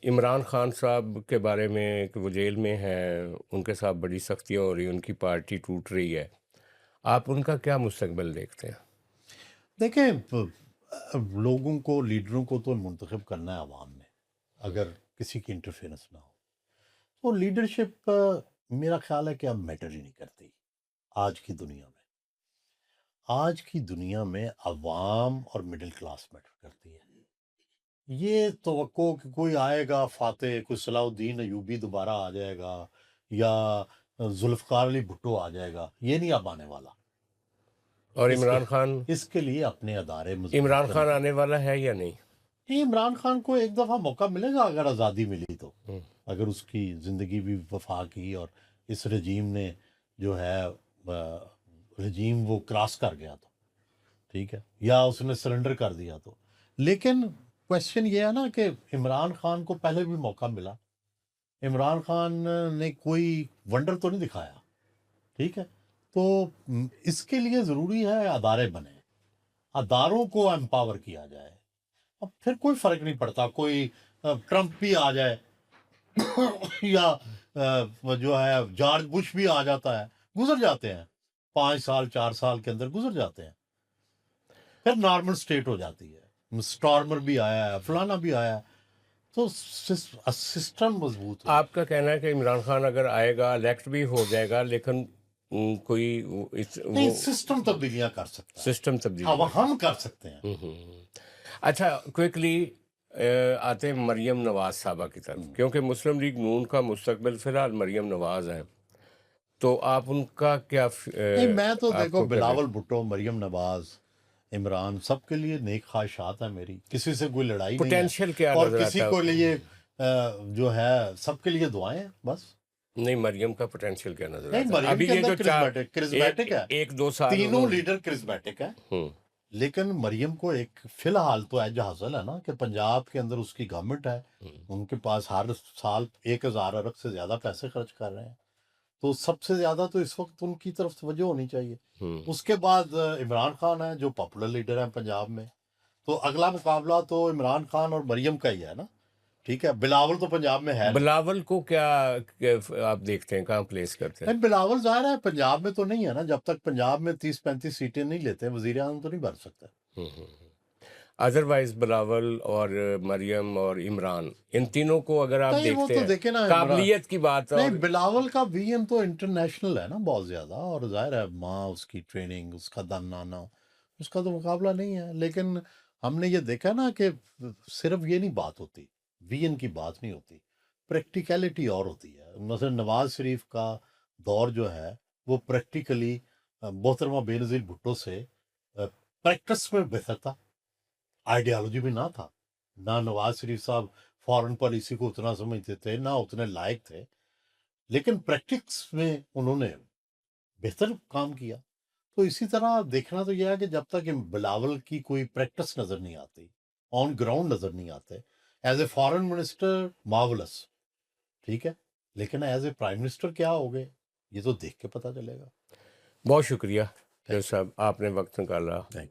عمران خان صاحب کے بارے میں کہ وہ جیل میں ہیں، ان کے ساتھ بڑی سختیاں ہو رہی ہیں، ان کی پارٹی ٹوٹ رہی ہے، آپ ان کا کیا مستقبل دیکھتے ہیں؟ دیکھیں لوگوں کو، لیڈروں کو تو منتخب کرنا ہے عوام نے، اگر کسی کی انٹرفیئرنس نہ ہو تو لیڈرشپ میرا خیال ہے کہ اب میٹر ہی نہیں کرتی آج کی دنیا میں۔ آج کی دنیا میں عوام اور مڈل کلاس میٹر کرتی ہے۔ یہ توقع کہ کوئی آئے گا فاتح، کوئی صلاح الدین ایوبی دوبارہ آ جائے گا یا ذوالفقار علی بھٹو آ جائے گا، یہ نہیں اب آنے والا۔ اور اس کے لیے اپنے ادارے مضبوط عمران خان کرنے۔ آنے والا ہے یا نہیں؟ نہیں، عمران خان کو ایک دفعہ موقع ملے گا اگر آزادی ملی تو، ہم۔ اگر اس کی زندگی بھی وفا کی اور اس رجیم نے جو ہے رجیم وہ کراس کر گیا تو ٹھیک ہے، یا اس نے سرنڈر کر دیا تو۔ لیکن کوشچن یہ ہے نا کہ عمران خان کو پہلے بھی موقع ملا، عمران خان نے کوئی ونڈر تو نہیں دکھایا، ٹھیک ہے، تو اس کے لیے ضروری ہے ادارے بنے، اداروں کو امپاور کیا جائے۔ اب پھر کوئی فرق نہیں پڑتا، کوئی ٹرمپ بھی آ جائے یا جو ہے جارج بش بھی آ جاتا ہے، گزر جاتے ہیں 5 سال 4 سال کے اندر گزر جاتے ہیں، پھر نارمل سٹیٹ ہو جاتی ہے۔ سٹارمر بھی آیا ہے، فلانا بھی آیا ہے، تو سسٹم مضبوط ہو آپ جائے۔ کا کہنا ہے کہ عمران خان اگر آئے گا الیکٹ بھی ہو جائے گا، لیکن کوئی نہیں، وہ سسٹم تبدیلیاں کر سکتا ہے، سسٹم تبدیلی اب ہم کر سکتے ہیں۔ اچھا، کوئکلی آتے ہیں مریم نواز صاحبہ کی طرف، کیونکہ مسلم لیگ نون کا مستقبل فی الحال مریم نواز ہیں، تو آپ ان کا کیا نہیں، میں تو آپ دیکھو کو کیا بلاول بھٹو، مریم نواز، عمران، سب کے لیے نیک خواہشات ہیں میری، کسی سے کوئی لڑائی نہیں ہے، پوٹینشیل کیا اور نظر کسی آتا کو ہے؟ لیے جو ہے سب کے لیے دعائیں ہیں بس۔ نہیں، مریم کا پوٹینشیل کیا نظر نہیں، آتا ہے مریم ابھی کے یہ جو اندر کرزمیٹک ہے، ایک دو سال تینوں لیڈر کرزمیٹک ہیں، ہوں لیکن مریم کو ایک فی الحال تو ایج حاصل ہے نا کہ پنجاب کے اندر اس کی گورنمنٹ ہے، ان کے پاس ہر سال 1000 ارب سے زیادہ پیسے خرچ کر رہے ہیں، تو سب سے زیادہ تو اس وقت ان کی طرف توجہ ہونی چاہیے۔ اس کے بعد عمران خان ہے جو پاپولر لیڈر ہیں پنجاب میں، تو اگلا مقابلہ تو عمران خان اور مریم کا ہی ہے نا، ٹھیک ہے۔ بلاول تو پنجاب میں ہے نہیں۔ بلاول کو کیا آپ دیکھتے ہیں، کہاں پلیس کرتے ہیں؟ نہیں، بلاول ظاہر ہے پنجاب میں تو نہیں ہے نا، جب تک پنجاب میں 30-35 سیٹیں نہیں لیتے وزیر اعظم تو نہیں بن سکتا۔ ادروائز بلاول اور مریم اور عمران، ان تینوں کو اگر آپ نہیں، وہ دیکھتے تو ہیں، دیکھیں نا، قابلیت کی بات نہیں، اور بلاول کا ویژن تو انٹرنیشنل ہے نا بہت زیادہ، اور ظاہر ہے ماں، اس کی ٹریننگ، اس کا دنانا، اس کا تو مقابلہ نہیں ہے۔ لیکن ہم نے یہ دیکھا نا کہ صرف یہ نہیں بات ہوتی، ویژن کی بات نہیں ہوتی، پریکٹیکلٹی اور ہوتی ہے۔ مثلا نواز شریف کا دور جو ہے وہ پریکٹیکلی محترمہ بے نظیر بھٹو سے پریکٹس میں بہتر تھا، آئیڈیالوجی بھی نہ تھا، نہ نواز شریف صاحب فارن پالیسی کو اتنا سمجھتے تھے، نہ اتنے لائق تھے، لیکن پریکٹکس میں انہوں نے بہتر کام کیا۔ تو اسی طرح دیکھنا تو یہ ہے کہ جب تک بلاول کی کوئی پریکٹس نظر نہیں آتی، آن گراؤنڈ نظر نہیں آتے، as a foreign minister marvels, ٹھیک ہے، لیکن ایز اے پرائم منسٹر کیا ہو گئے یہ تو دیکھ کے پتہ چلے گا۔ بہت شکریہ جو صاحب آپ نے وقت نکالا۔ Thank you.